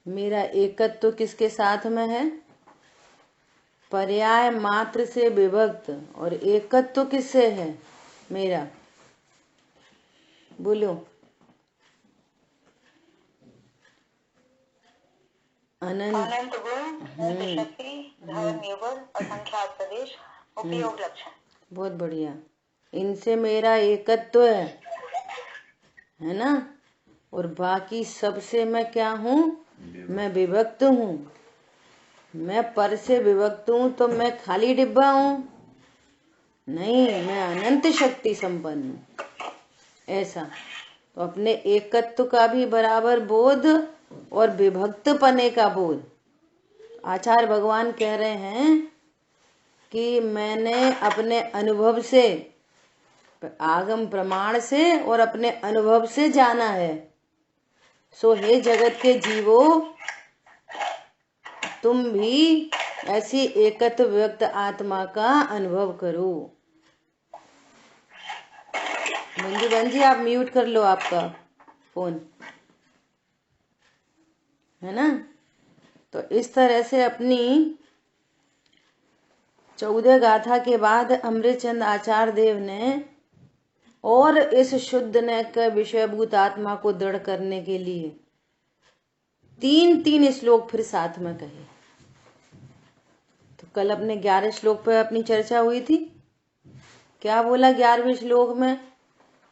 मेरा एकत्व किसके साथ में है? पर्याय मात्र से विभक्त। और एकत्व किससे है मेरा? बोलो। अनंत गुण, अनंत शक्ति, धर्म युगल, असंख्यात प्रदेश, उपयोग लक्षण। बहुत बढ़िया। इनसे मेरा एकत्व है ना। और बाकी सबसे मैं क्या हूँ? मैं विभक्त हूँ। मैं पर से विभक्त हूँ तो मैं खाली डिब्बा हूँ? नहीं, मैं अनंत शक्ति संपन्न हूँ। ऐसा तो अपने एकत्व का भी बराबर बोध और विभक्त पने का बोध। आचार्य भगवान कह रहे हैं कि मैंने अपने अनुभव से, आगम प्रमाण से और अपने अनुभव से जाना है। सो हे जगत के जीवो, तुम भी ऐसी एकत्व व्यक्त आत्मा का अनुभव करो। मंजू बहन जी, आप म्यूट कर लो आपका फोन, है ना। तो इस तरह से अपनी 14 गाथा के बाद अमृतचंद आचार्य देव ने और इस शुद्ध न के विषयभूत आत्मा को दृढ़ करने के लिए 3 श्लोक फिर साथ में कहे। तो कल अपने 11 श्लोक पर अपनी चर्चा हुई थी। क्या बोला 11वें श्लोक में?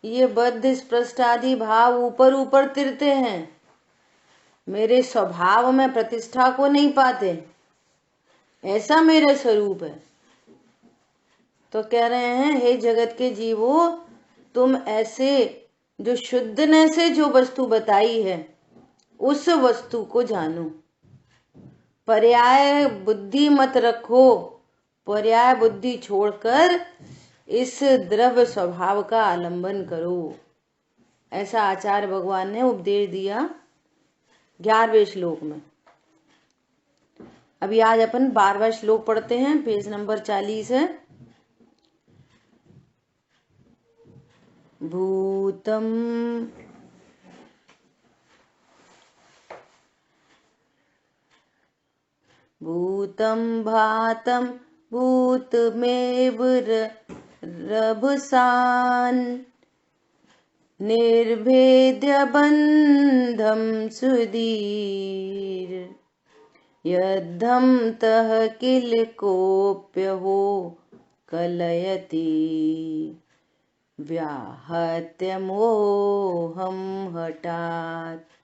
ये बद्ध स्पृष्ट आदि भाव ऊपर ऊपर तिरते हैं, मेरे स्वभाव में प्रतिष्ठा को नहीं पाते, ऐसा मेरा स्वरूप है। तो कह रहे हैं हे जगत के जीवो, तुम ऐसे जो शुद्धने से जो वस्तु बताई है उस वस्तु को जानो। पर्याय बुद्धि मत रखो, पर्याय बुद्धि छोड़कर इस द्रव्य स्वभाव का आलंबन करो। ऐसा आचार्य भगवान ने उपदेश दिया 11वें श्लोक में। अभी आज अपन 12वां श्लोक पढ़ते हैं, पेज नंबर 40 है। भूतम भूतम भातम भूतमेव रभसान निर्भेद्य बंधम सुधीर यद्धम तह किल कोप्य हो कलयति व्याहत्य मोहम हठात्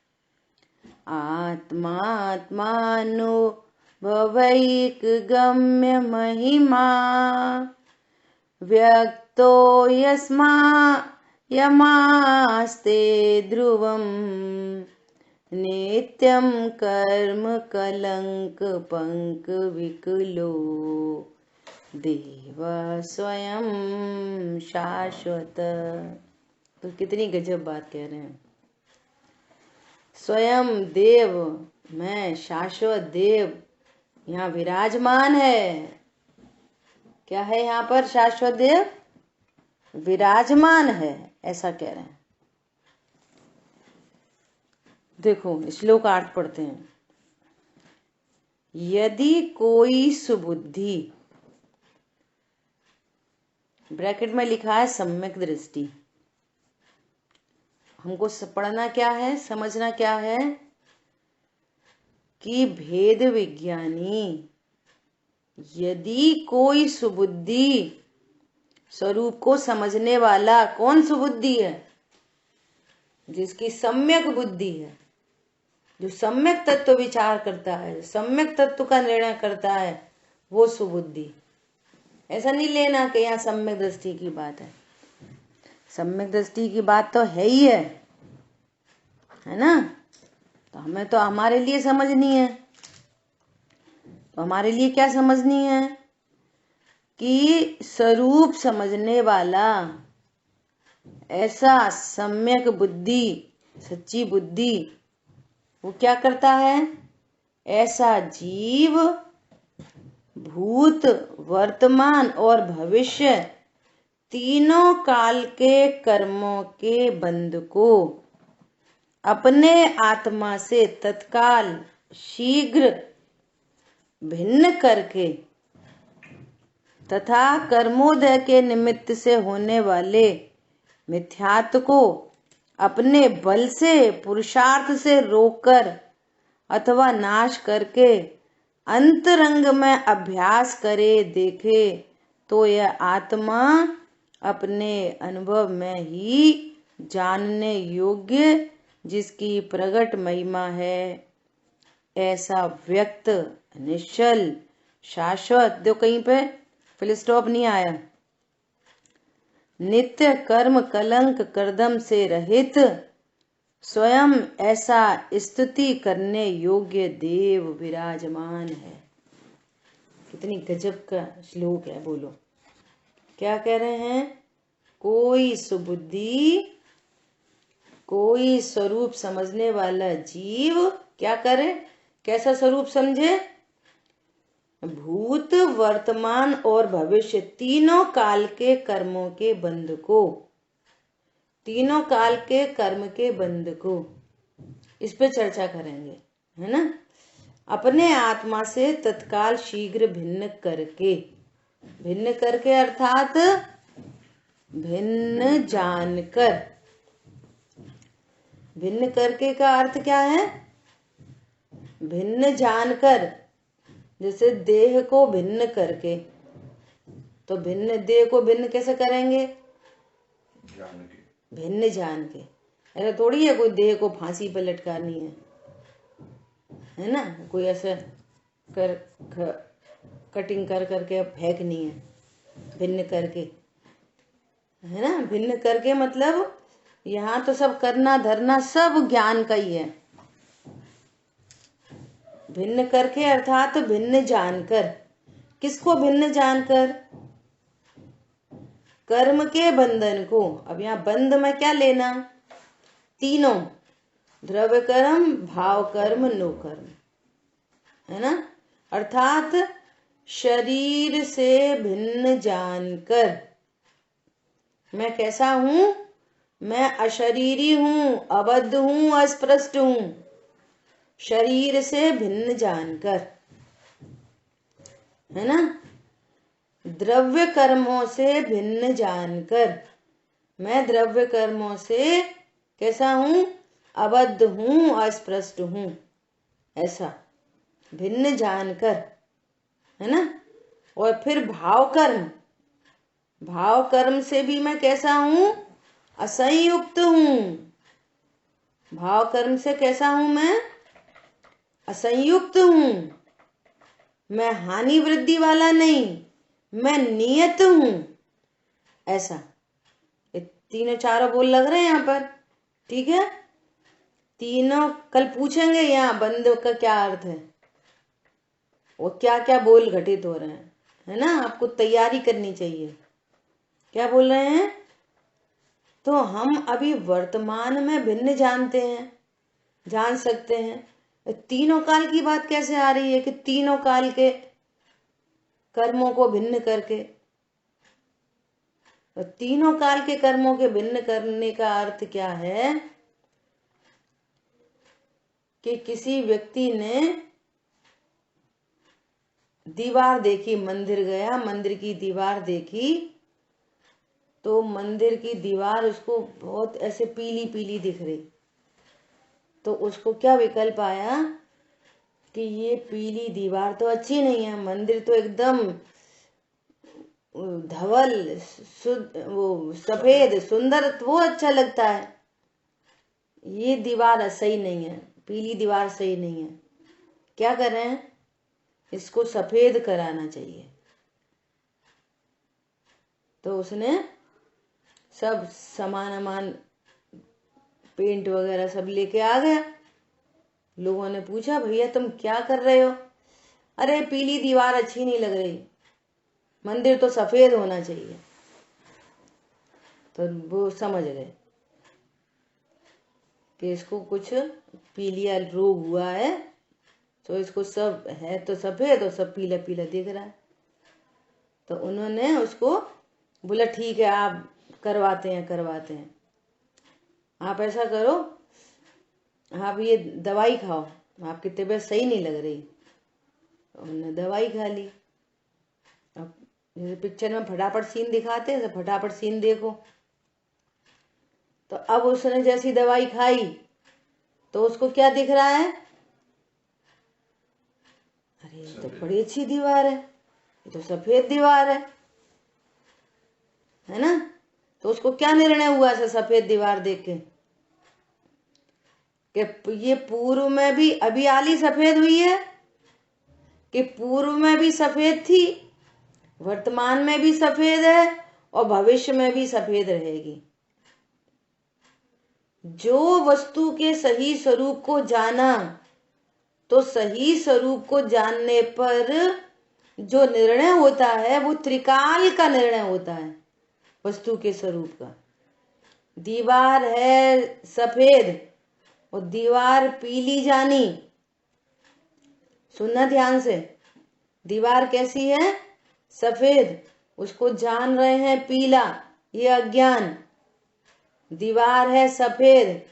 आत्मात्मानो भवैक गम्य महिमा व्यक्तो यस्मा यमास्ते ध्रुवम नित्यं कर्म कलंक पंक विकलो देव स्वयं शाश्वत। तो कितनी गजब बात कह रहे हैं। स्वयं देव, मैं शाश्वत देव यहाँ विराजमान है। क्या है यहाँ पर? शाश्वत देव विराजमान है, ऐसा कह रहे हैं। देखो श्लोक 8 पढ़ते हैं। यदि कोई सुबुद्धि, ब्रैकेट में लिखा है सम्यक दृष्टि। हमको पढ़ना क्या है, समझना क्या है कि भेद विज्ञानी यदि कोई सुबुद्धि, स्वरूप को समझने वाला कौन सुबुद्धि है? जिसकी सम्यक बुद्धि है, जो सम्यक तत्व विचार करता है, सम्यक तत्व का निर्णय करता है, वो सुबुद्धि। ऐसा नहीं लेना कि यहाँ सम्यक दृष्टि की बात है। सम्यक दृष्टि की बात तो है ही है ना। तो हमें तो हमारे लिए समझनी है। तो हमारे लिए क्या समझनी है कि स्वरूप समझने वाला ऐसा सम्यक बुद्धि, सच्ची बुद्धि, वो क्या करता है? ऐसा जीव भूत, वर्तमान और भविष्य तीनों काल के कर्मों के बंध को अपने आत्मा से तत्काल शीघ्र भिन्न करके तथा कर्मोदय के निमित्त से होने वाले मिथ्यात्व को अपने बल से पुरुषार्थ से रोककर अथवा नाश करके अंतरंग में अभ्यास करे देखे तो यह आत्मा अपने अनुभव में ही जानने योग्य जिसकी प्रकट महिमा है ऐसा व्यक्त निश्चल शाश्वत, जो कहीं पे फिल स्टॉप नहीं आया, नित्य कर्म कलंक कर्दम से रहित स्वयं ऐसा स्तुति करने योग्य देव विराजमान है। कितनी गजब का श्लोक है, बोलो क्या कह रहे हैं। कोई सुबुद्धि कोई स्वरूप समझने वाला जीव क्या करे, कैसा स्वरूप समझे, भूत वर्तमान और भविष्य तीनों काल के कर्मों के बंध को, तीनों काल के कर्म के बंध को, इस पे चर्चा करेंगे, है ना। अपने आत्मा से तत्काल शीघ्र भिन्न करके अर्थात भिन्न जानकर। भिन्न करके का अर्थ क्या है, भिन्न जानकर, जैसे देह को भिन्न करके, तो भिन्न देह को भिन्न कैसे करेंगे, भिन्न जान के। ऐसा थोड़ी है कोई देह को फांसी पे लटकानी है ना, कोई ऐसे कटिंग कर करके फेंकनी है, भिन्न करके, है ना। भिन्न करके मतलब यहाँ तो सब करना धरना सब ज्ञान का ही है। भिन्न करके अर्थात भिन्न जानकर। किसको भिन्न जानकर, कर्म के बंधन को। अब यहाँ बंध में क्या लेना, तीनों, द्रव्य कर्म, भाव कर्म, नो कर्म, है ना। अर्थात शरीर से भिन्न जानकर मैं कैसा हूं, मैं अशरीरी हूं, अबद्ध हूं, अस्पृष्ट हूं। शरीर से भिन्न जानकर, है ना। द्रव्य कर्मों से भिन्न जानकर मैं द्रव्य कर्मों से कैसा हूं, अबद्ध हूं, अस्पृष्ट हूं, ऐसा भिन्न जानकर, है ना। और फिर भाव कर्म, भाव कर्म से भी मैं कैसा हूं, असंयुक्त हूं। भाव कर्म से कैसा हूं मैं, असंयुक्त हूं। मैं हानि वृद्धि वाला नहीं, मैं नियत हूं, ऐसा। ये तीनों चारों बोल लग रहे हैं यहाँ पर, ठीक है। तीनों कल पूछेंगे यहाँ बंध का क्या अर्थ है, वो क्या क्या बोल घटित हो रहे हैं, है ना। आपको तैयारी करनी चाहिए। क्या बोल रहे हैं, तो हम अभी वर्तमान में भिन्न जानते हैं, जान सकते हैं। तीनों काल की बात कैसे आ रही है कि तीनों काल के कर्मों को भिन्न करके। तो तीनों काल के कर्मों के भिन्न करने का अर्थ क्या है कि किसी व्यक्ति ने दीवार देखी, मंदिर गया, मंदिर की दीवार देखी, तो मंदिर की दीवार उसको बहुत ऐसे पीली पीली दिख रही, तो उसको क्या विकल्प आया कि ये पीली दीवार तो अच्छी नहीं है, मंदिर तो एकदम धवल वो सफेद सुंदर, वो अच्छा लगता है, ये दीवार सही नहीं है, पीली दीवार सही नहीं है। क्या करें, इसको सफेद कराना चाहिए। तो उसने सब सामान पेंट वगैरह सब लेके आ गया। लोगों ने पूछा, भैया तुम क्या कर रहे हो, अरे पीली दीवार अच्छी नहीं लग रही, मंदिर तो सफेद होना चाहिए। तो वो समझ गए कि इसको कुछ पीलिया रोग हुआ है, तो इसको सब है तो सफेद और सब पीला पीला दिख रहा है। तो उन्होंने उसको बोला ठीक है आप करवाते हैं, आप ऐसा करो, आप ये दवाई खाओ, आपकी तबीयत सही नहीं लग रही, उन्होंने दवाई खा ली। अब जैसे पिक्चर में फटाफट सीन दिखाते हैं, तो फटाफट सीन देखो। तो अब उसने जैसी दवाई खाई तो उसको क्या दिख रहा है, अरे ये तो बड़ी अच्छी दीवार है, ये तो सफेद दीवार है ना। तो उसको क्या निर्णय हुआ ऐसा सफेद दीवार देख के, कि ये पूर्व में भी अभी आली सफेद हुई है, कि पूर्व में भी सफेद थी, वर्तमान में भी सफेद है और भविष्य में भी सफेद रहेगी। जो वस्तु के सही स्वरूप को जाना, तो सही स्वरूप को जानने पर जो निर्णय होता है वो त्रिकाल का निर्णय होता है, वस्तु के स्वरूप का। दीवार है सफेद और दीवार पीली जानी, सुनना ध्यान से। दीवार कैसी है, सफेद, उसको जान रहे हैं पीला, ये अज्ञान। दीवार है सफेद,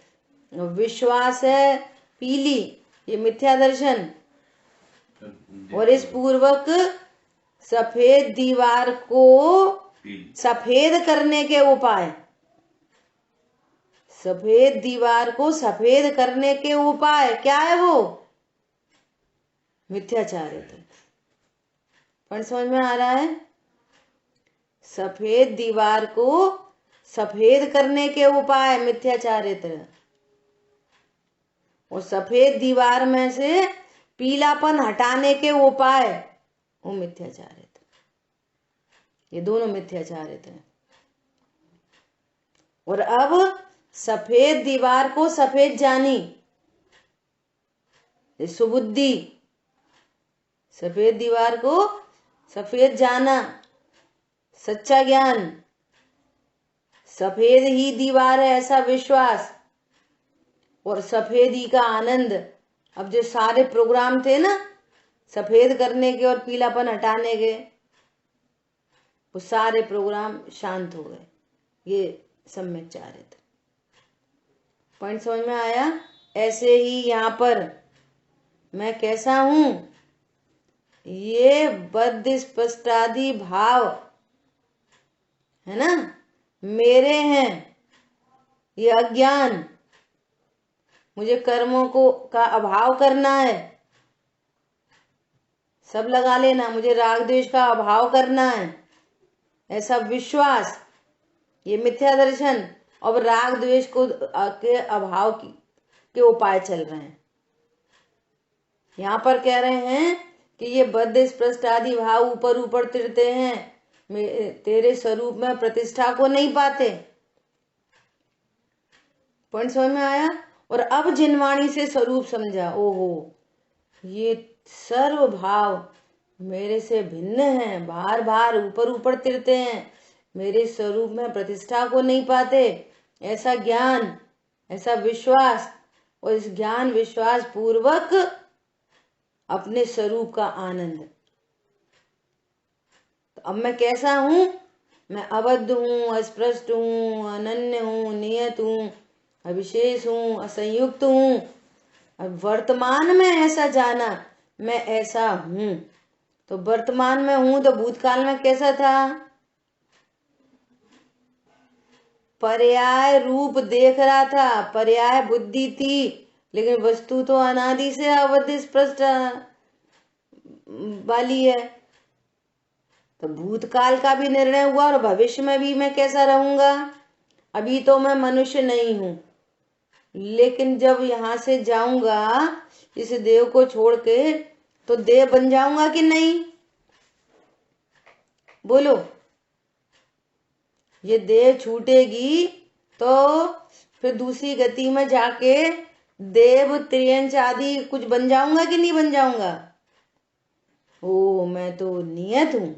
विश्वास है पीली, ये मिथ्या दर्शन। और इस पूर्वक सफेद दीवार को सफेद करने के उपाय, सफेद दीवार को सफेद करने के उपाय क्या है, वो मिथ्याचारित्र। पण समझ में आ रहा है, सफेद दीवार को सफेद करने के उपाय मिथ्याचारित्र, और सफेद दीवार में से पीलापन हटाने के उपाय वो मिथ्याचारित्र। ये दोनों मिथ्याचारित्र हैं। और अब सफेद दीवार को सफेद जानी, सुबुद्धि, सफेद दीवार को सफेद जाना, सच्चा ज्ञान, सफेद ही दीवार है ऐसा विश्वास, और सफेद ही का आनंद। अब जो सारे प्रोग्राम थे ना सफेद करने के और पीलापन हटाने के, वो सारे प्रोग्राम शांत हो गए। ये सम्यक चारित्र। पॉइंट समझ में आया। ऐसे ही यहाँ पर मैं कैसा हूं, ये बद्ध स्पष्टादि भाव है ना, मेरे हैं, ये अज्ञान, मुझे कर्मों को का अभाव करना है, सब लगा लेना, मुझे राग द्वेष का अभाव करना है, ऐसा विश्वास, ये मिथ्या दर्शन। अब राग द्वेष को के अभाव के उपाय चल रहे हैं। यहाँ पर कह रहे हैं कि ये बद्ध स्पष्ट आदि भाव ऊपर ऊपर तिरते हैं, तेरे स्वरूप में प्रतिष्ठा को नहीं पाते। पॉइंट समझ में आया। और अब जिनवाणी से स्वरूप समझा, ओहो ये सर्व भाव मेरे से भिन्न हैं, बार बार ऊपर ऊपर तिरते हैं, मेरे स्वरूप में प्रतिष्ठा को नहीं पाते, ऐसा ज्ञान, ऐसा विश्वास, और इस ज्ञान विश्वास पूर्वक अपने स्वरूप का आनंद। तो अब मैं कैसा हूं, मैं अबद्ध हूं, अस्पृष्ट हूं, अनन्य हूं, नियत हूं, अविशेष हूं, असंयुक्त हूं। अब वर्तमान में ऐसा जाना, मैं ऐसा हूं। तो वर्तमान में हूं तो भूतकाल में कैसा था, पर्याय रूप देख रहा था, पर्याय बुद्धि थी, लेकिन वस्तु तो अनादि से अवधि स्पष्ट वाली है। तो भूतकाल का भी निर्णय हुआ और भविष्य में भी मैं कैसा रहूंगा। अभी तो मैं मनुष्य नहीं हूं, लेकिन जब यहां से जाऊंगा इस देव को छोड़ के, तो देव बन जाऊंगा कि नहीं, बोलो। ये देह छूटेगी तो फिर दूसरी गति में जाके देव त्रियंच आदि कुछ बन जाऊंगा कि नहीं बन जाऊंगा। ओ मैं तो नियत हूं।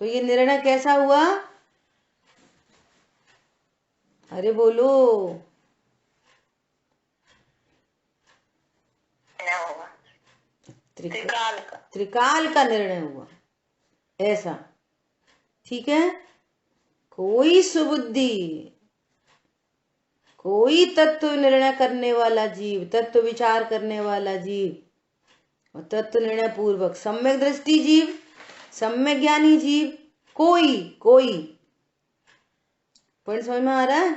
तो ये निर्णय कैसा हुआ, अरे बोलो। त्रिकाल का निर्णय हुआ ऐसा, ठीक है। कोई सुबुद्धि, कोई तत्व निर्णय करने वाला जीव, तत्व विचार करने वाला जीव और तत्व निर्णय पूर्वक सम्यक दृष्टि जीव, सम्यक ज्ञानी जीव, कोई पॉइंट समझ में आ रहा है?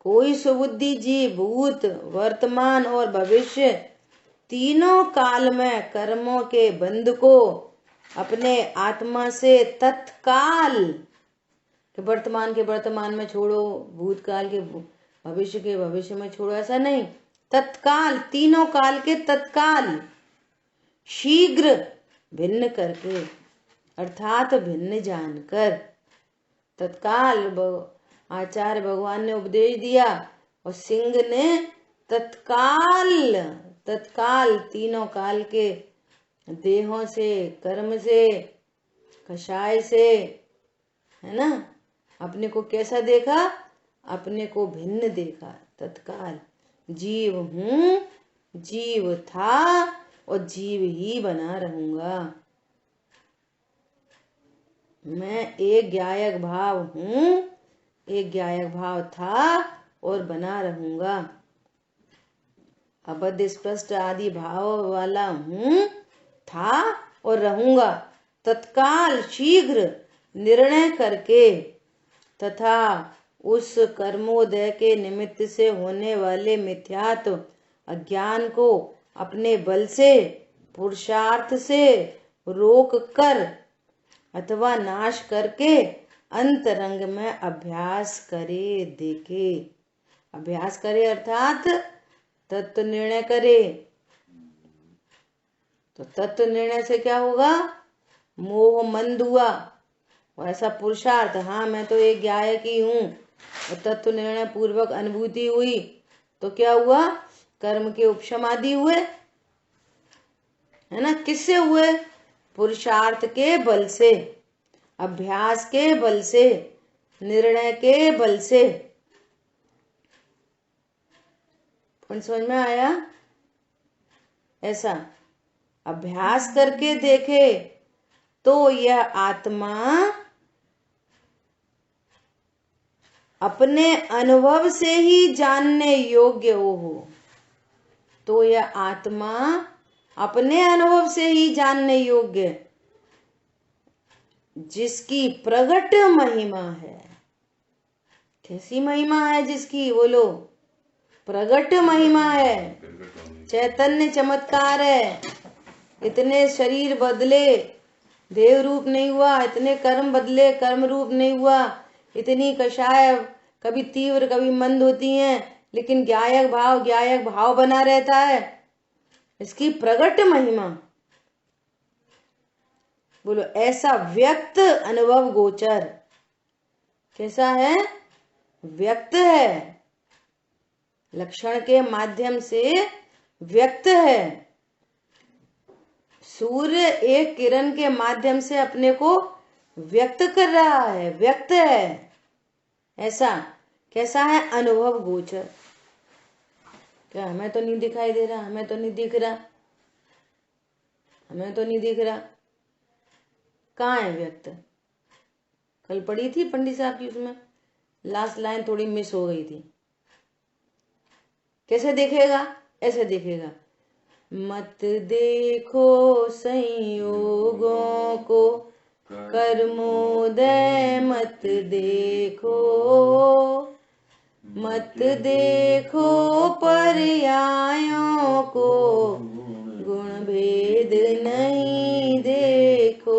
कोई सुबुद्धि जीव भूत, वर्तमान और भविष्य तीनों काल में कर्मों के बंध को अपने आत्मा से तत्काल के वर्तमान में छोड़ो, भूतकाल के भविष्य में छोड़ो, ऐसा नहीं, तत्काल, तीनों काल के तत्काल, शीघ्र भिन्न करके अर्थात भिन्न जानकर। तत्काल आचार्य भगवान ने उपदेश दिया और सिंह ने तत्काल तीनों काल के देहों से, कर्म से, कषाय से, है ना, अपने को कैसा देखा? अपने को भिन्न देखा। तत्काल जीव हूं, जीव था और जीव ही बना रहूंगा। मैं एक ज्ञायक भाव हूं, एक ज्ञायक भाव था और बना रहूंगा। अबद्ध स्पष्ट आदि भाव वाला हूं, था और रहूंगा। तत्काल शीघ्र निर्णय करके तथा उस कर्मोदय के निमित्त से होने वाले मिथ्यात्व अज्ञान को अपने बल से, पुरुषार्थ से रोक कर अथवा नाश करके अंतरंग में अभ्यास करे देखे। अभ्यास करे अर्थात तत्व निर्णय करे। तो तत्व निर्णय से क्या होगा? मोह मंद हुआ और ऐसा पुरुषार्थ, हाँ मैं तो एक ज्ञायक ही हूँ, और तत्व निर्णय पूर्वक अनुभूति हुई तो क्या हुआ? कर्म के उपशम आदि हुए, है ना। किससे हुए? पुरुषार्थ के बल से, अभ्यास के बल से, निर्णय के बल से। समझ में आया? ऐसा अभ्यास करके देखे तो यह आत्मा अपने अनुभव से ही जानने योग्य हो। तो यह आत्मा अपने अनुभव से ही जानने योग्य, जिसकी प्रगट महिमा है। कैसी महिमा है जिसकी? बोलो। प्रगट महिमा है, चैतन्य चमत्कार है। इतने शरीर बदले, देव रूप नहीं हुआ, इतने कर्म बदले, कर्म रूप नहीं हुआ, इतनी कषाय कभी तीव्र कभी मंद होती हैं, लेकिन ज्ञायक भाव बना रहता है। इसकी प्रगट महिमा, बोलो। ऐसा व्यक्त अनुभव गोचर। कैसा है? व्यक्त है, लक्षण के माध्यम से व्यक्त है। सूर्य एक किरण के माध्यम से अपने को व्यक्त कर रहा है, व्यक्त है। ऐसा कैसा है? अनुभव गोचर। क्या हमें तो नहीं दिखाई दे रहा, हमें तो नहीं दिख रहा, हमें तो नहीं दिख रहा। कहाँ है व्यक्त? कल पढ़ी थी पंडित साहब की, उसमें लास्ट लाइन थोड़ी मिस हो गई थी। कैसे देखेगा? ऐसे देखेगा। मत देखो संयोगों को, कर्मोदय मत देखो, मत देखो पर्यायों को, गुण भेद नहीं देखो।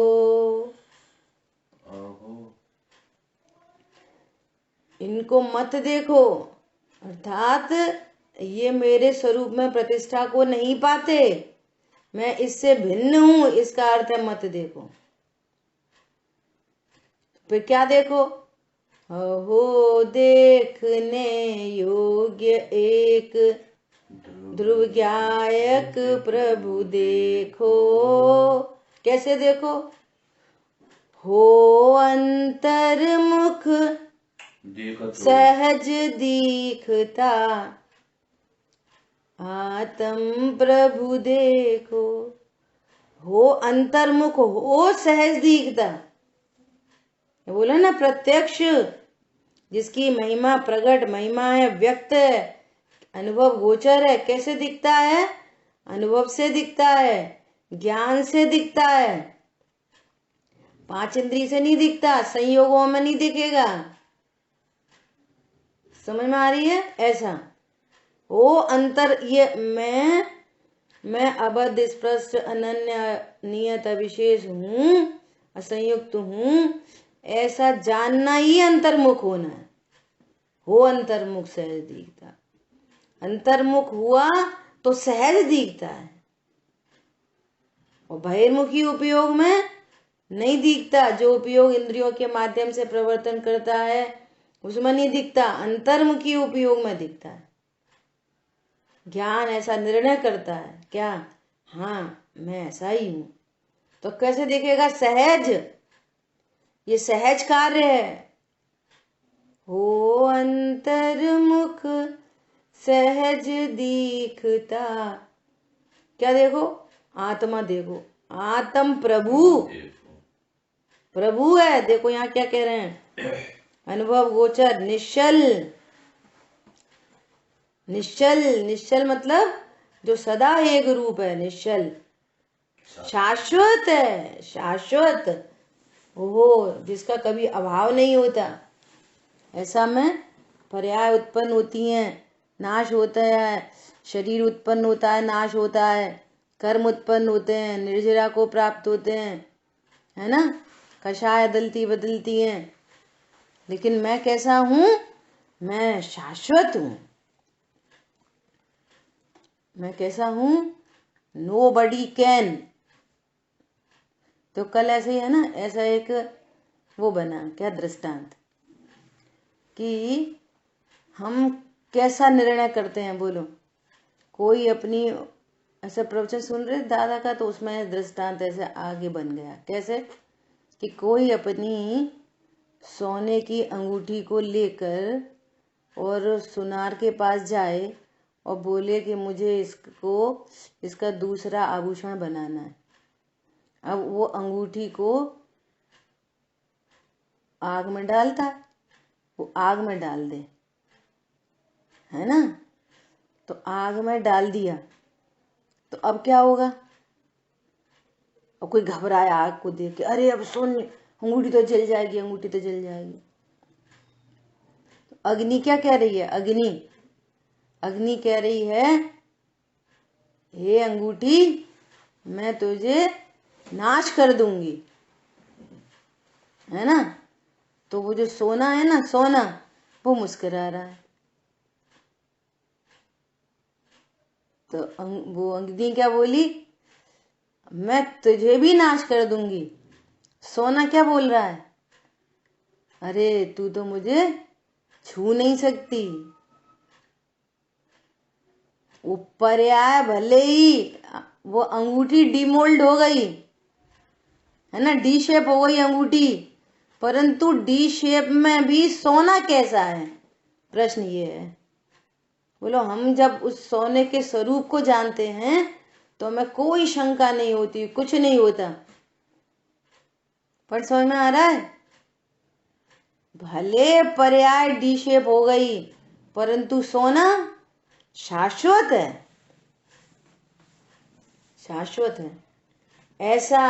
इनको मत देखो अर्थात ये मेरे स्वरूप में प्रतिष्ठा को नहीं पाते, मैं इससे भिन्न हूं, इसका अर्थ है मत देखो। फिर क्या देखो? हो देखने योग्य एक ध्रुव ज्ञायक प्रभु देखो। कैसे देखो? हो अंतर्मुख सहज दिखता, आत्म प्रभु देखो। हो अंतर्मुख, हो सहज दिखता। बोला ना, प्रत्यक्ष जिसकी महिमा प्रकट महिमा है, व्यक्त है, अनुभव गोचर है। कैसे दिखता है? अनुभव से दिखता है, ज्ञान से दिखता है, 5 इंद्रिय से नहीं दिखता, संयोगों में नहीं दिखेगा। समझ में आ रही है? ऐसा वो अंतर, ये मैं अबद्ध स्पष्ट अनन्य नियत अविशेष हूं, असंयुक्त हूं, ऐसा जानना ही अंतर्मुख होना है। हो अंतर्मुख सहज दिखता, अंतर्मुख हुआ तो सहज दिखता है, और बहिर्मुखी उपयोग में नहीं दिखता। जो उपयोग इंद्रियों के माध्यम से प्रवर्तन करता है उसमें नहीं दिखता, अंतर्मुखी उपयोग में दिखता है। ज्ञान ऐसा निर्णय करता है, क्या? हाँ मैं ऐसा ही हूं। तो कैसे दिखेगा? सहज, ये सहज कार्य है। हो अंतर्मुख सहज दिखता। क्या देखो? आत्मा देखो, आत्म प्रभु है। देखो यहाँ क्या कह रहे हैं? अनुभव गोचर, निश्चल। निश्चल मतलब जो सदा एक रूप है, निश्चल। शाश्वत है, शाश्वत, ओहो, जिसका कभी अभाव नहीं होता। ऐसा में पर्याय उत्पन्न होती हैं, नाश होता है, शरीर उत्पन्न होता है, नाश होता है, कर्म उत्पन्न होते हैं, निर्जरा को प्राप्त होते हैं, है ना, कषाय बदलती बदलती हैं। लेकिन मैं कैसा हूं? मैं शाश्वत हूं। मैं कैसा हूं? Nobody can. तो कल ऐसे ही है ना, ऐसा एक वो बना, क्या दृष्टांत, कि हम कैसा निर्णय करते हैं। बोलो, कोई अपनी ऐसा प्रवचन सुन रहे दादा का, तो उसमें दृष्टांत ऐसे आगे बन गया। कैसे? कि कोई अपनी सोने की अंगूठी को लेकर और सुनार के पास जाए और बोले कि मुझे इसका दूसरा आभूषण बनाना है। अब वो अंगूठी को आग में डालता, वो आग में डाल दे, है ना, तो आग में डाल दिया, तो अब क्या होगा? और कोई घबराया आग को देख के, अरे अब सुन, अंगूठी तो जल जाएगी, अंगूठी तो जल जाएगी। तो अग्नि क्या कह रही है? अग्नि कह रही है, हे अंगूठी, मैं तुझे नाश कर दूंगी, है ना। तो वो जो सोना है ना, सोना, वो मुस्कुरा रहा है। तो वो अग्नि क्या बोली? मैं तुझे भी नाश कर दूंगी। सोना क्या बोल रहा है? अरे तू तो मुझे छू नहीं सकती। ऊपर आया, भले ही वो अंगूठी डीमोल्ड हो गई, है ना, डी शेप हो गई अंगूठी, परंतु डी शेप में भी सोना कैसा है? प्रश्न ये है। बोलो, हम जब उस सोने के स्वरूप को जानते हैं तो हमें कोई शंका नहीं होती, कुछ नहीं होता। पर समझ में आ रहा है? भले पर्याय डी शेप हो गई, परंतु सोना शाश्वत है, शाश्वत है। ऐसा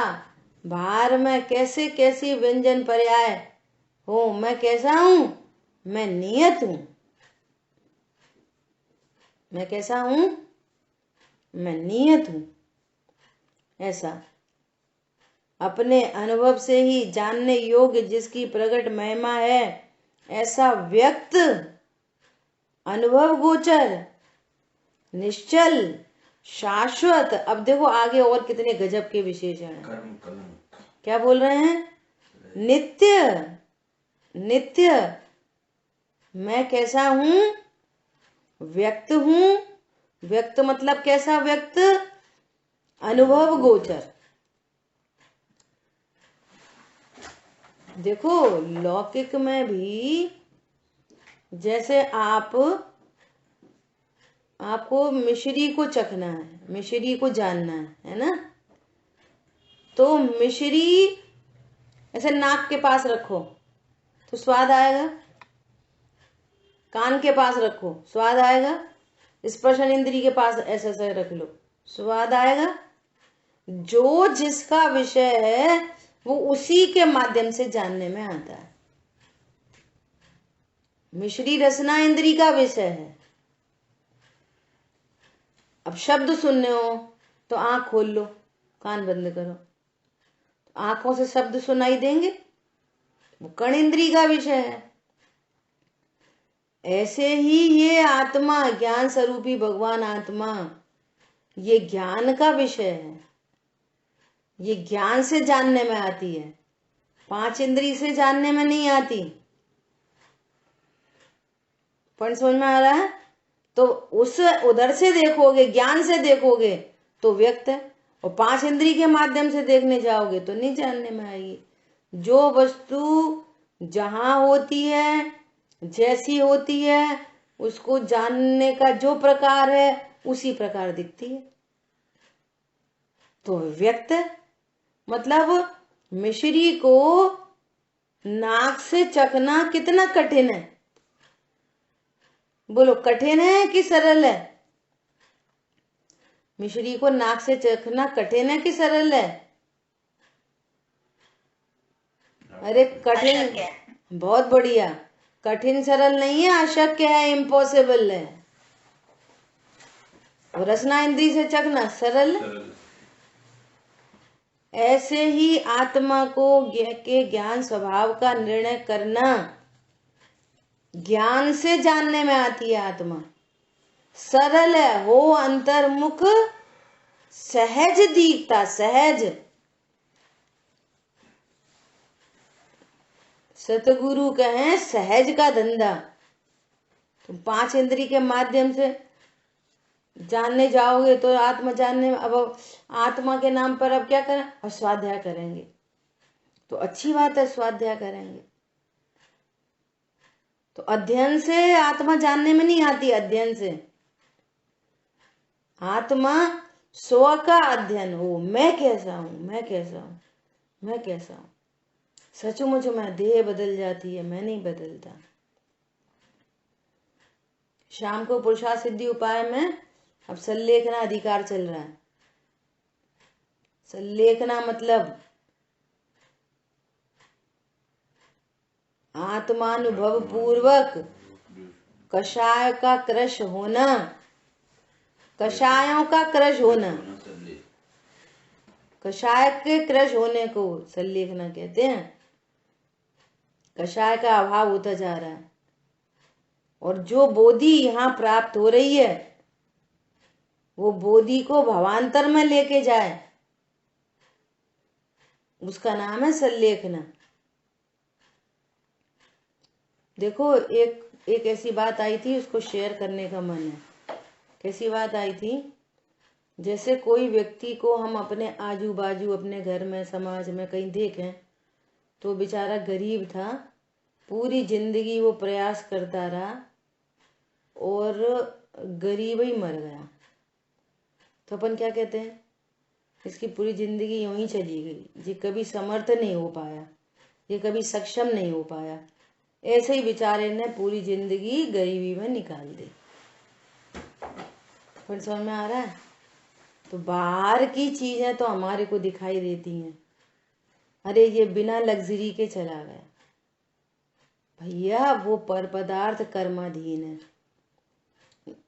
बाहर में कैसे कैसी व्यंजन पर्याय हो, मैं कैसा हूं? मैं नियत हूं। मैं कैसा हूं? मैं नियत हूं। ऐसा अपने अनुभव से ही जानने योग्य जिसकी प्रकट महिमा है, ऐसा व्यक्त, अनुभव गोचर, निश्चल, शाश्वत। अब देखो आगे और कितने गजब के विशेषण हैं। क्या बोल रहे हैं? नित्य, नित्य। मैं कैसा हूं? व्यक्त हूं। व्यक्त मतलब कैसा व्यक्त? अनुभव गोचर। देखो लौकिक में भी जैसे आपको मिश्री को चखना है, मिश्री को जानना है ना, तो मिश्री ऐसे नाक के पास रखो तो स्वाद आएगा, कान के पास रखो, स्वाद आएगा। स्पर्शन इंद्री के पास ऐसे ऐसे रख लो, स्वाद आएगा। जो जिसका विषय है वो उसी के माध्यम से जानने में आता है। मिश्री रसना इंद्री का विषय है। अब शब्द सुनने हो तो आंख खोल लो, कान बंद करो, आंखों से शब्द सुनाई देंगे, वो कण इंद्री का विषय है। ऐसे ही ये आत्मा, ज्ञान स्वरूपी भगवान आत्मा, ये ज्ञान का विषय है। ये ज्ञान से जानने में आती है, 5 इंद्री से जानने में नहीं आती। पॉइंट समझ में आ रहा है? तो उस उधर से देखोगे, ज्ञान से देखोगे तो व्यक्त है, और 5 इंद्री के माध्यम से देखने जाओगे तो नहीं जानने में आएगी। जो वस्तु जहां होती है, जैसी होती है, उसको जानने का जो प्रकार है उसी प्रकार दिखती है, तो व्यक्त है। मतलब मिश्री को नाक से चखना कितना कठिन है? बोलो, कठिन है कि सरल है? मिश्री को नाक से चखना कठिन है कि सरल है? अरे कठिन, बहुत बढ़िया। कठिन सरल नहीं है, अशक्य है, इम्पॉसिबल है। और रसना इंद्री से चखना सरल है। ऐसे ही आत्मा को के ज्ञान स्वभाव का निर्णय करना ज्ञान से जानने में आती है। आत्मा सरल है, हो अंतर्मुख, सहज दीखता, सहज। सतगुरु कहें सहज का धंधा। तुम 5 इंद्री के माध्यम से जानने जाओगे तो आत्मा जानने में, अब आत्मा के नाम पर अब क्या करें? और स्वाध्याय करेंगे तो अच्छी बात है, स्वाध्याय करेंगे तो अध्ययन से आत्मा जानने में नहीं आती। अध्ययन से आत्मा स्व का अध्ययन हो, मैं कैसा हूं, मैं कैसा हूं, मैं कैसा हूं। सचमुच में देह बदल जाती है, मैं नहीं बदलता। शाम को पुरुषार्थ सिद्धि उपाय में अब संलेखना अधिकार चल रहा है। संलेखना मतलब आत्मानुभव पूर्वक कषाय का क्रश होना, कषायों का क्रश होना, कषाय के क्रश होने को संलेखना कहते हैं। कषाय का अभाव होता जा रहा है, और जो बोधि यहाँ प्राप्त हो रही है वो बोधि को भवांतर में लेके जाए, उसका नाम है संलेखना। देखो, एक ऐसी बात आई थी, उसको शेयर करने का मन है। कैसी बात आई थी? जैसे कोई व्यक्ति को हम अपने आजू बाजू, अपने घर में, समाज में कहीं देखें तो बेचारा गरीब था, पूरी जिंदगी वो प्रयास करता रहा और गरीब ही मर गया, तो अपन क्या कहते हैं? इसकी पूरी जिंदगी यूं ही चली गई, ये कभी समर्थ नहीं हो पाया, ये कभी सक्षम नहीं हो पाया। ऐसे ही बेचारे ने पूरी जिंदगी गरीबी में निकाल दी। फिर समझ में आ रहा है? तो बाहर की चीजें तो हमारे को दिखाई देती हैं, अरे ये बिना लग्जरी के चला गया। भैया वो पर पदार्थ कर्माधीन है।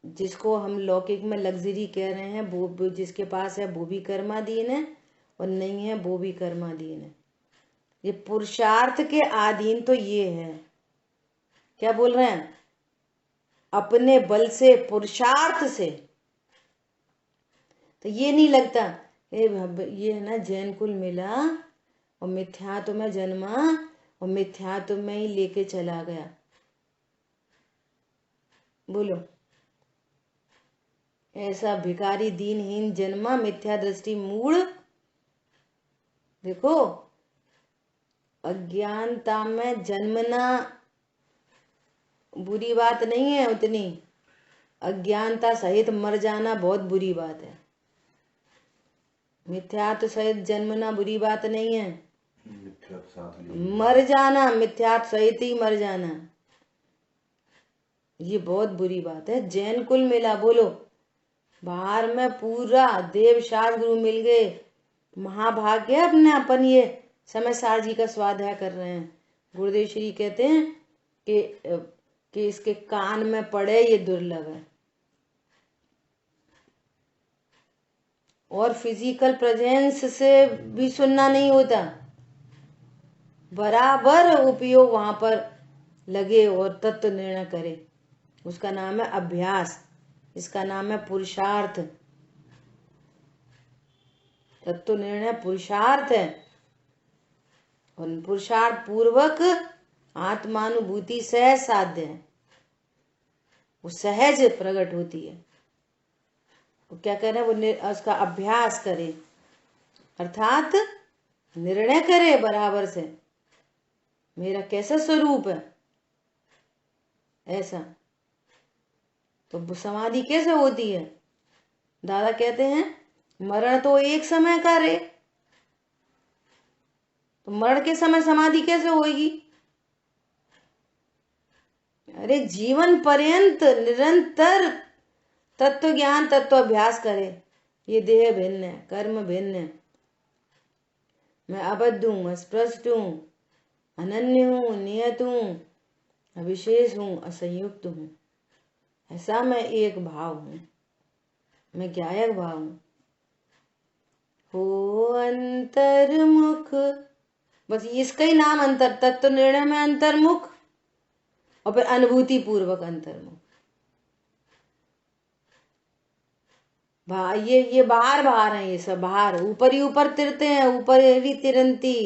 जिसको हम लौकिक में लग्जरी कह रहे हैं, वो जिसके पास है वो भी कर्माधीन है, और नहीं है वो भी कर्माधीन है। ये पुरुषार्थ के अधीन तो ये है। क्या बोल रहे हैं? अपने बल से, पुरुषार्थ से। तो ये नहीं लगता ये है ना, जैन कुल मिला और मिथ्यात्व में जन्मा और मिथ्यात्व में ही लेके चला गया। बोलो, ऐसा भिखारी दीनहीन जन्मा, मिथ्या दृष्टि मूढ़। देखो, अज्ञानता में जन्मना बुरी बात नहीं है उतनी, अज्ञानता सहित मर जाना बहुत बुरी बात है। मिथ्यात्व सहित जन्मना बुरी बात नहीं है, मर जाना, मिथ्यात्व सहित ही मर जाना ये बहुत बुरी बात है। जैन कुल मिला, बोलो, बाहर में पूरा देव शास्त्र गुरु मिल गए, महाभाग्य अपने अपन ये समय सार जी का स्वाध्याय कर रहे हैं। गुरुदेव श्री कहते हैं कि इसके कान में पड़े ये दुर्लभ है। और फिजिकल प्रेजेंस से भी सुनना नहीं होता, बराबर उपयोग वहां पर लगे और तत्व निर्णय करे। उसका नाम है अभ्यास, इसका नाम है पुरुषार्थ। तत्व निर्णय पुरुषार्थ है, और पुरुषार्थ पूर्वक आत्मानुभूति सहज साध्य है, वो सहज प्रकट होती है। वो क्या करें, वो उसका अभ्यास करे, अर्थात निर्णय करे बराबर से मेरा कैसा स्वरूप है। ऐसा तो समाधि कैसे होती है? दादा कहते हैं मरण तो एक समय का रे, तो मरण के समय समाधि कैसे होगी? अरे जीवन पर्यंत निरंतर तत्व ज्ञान तत्व अभ्यास करे। ये देह भिन्न है, कर्म भिन्न है, मैं अबद्ध हूं, अस्पृष्ट हूं, अनन्य हूं, नियत हूं, अविशेष हूं, असंयुक्त हूं। ऐसा मैं एक भाव हूं, मैं ज्ञायक भाव हूं। हो अंतर्मुख, बस इसका ही नाम अंतर, तत्व निर्णय में अंतर्मुख और फिर अनुभूति पूर्वक अंतर्मुख। ये बाहर बाहर है, ये सब बाहर, ऊपर ही ऊपर तिरते हैं, ऊपर ही तिरंती।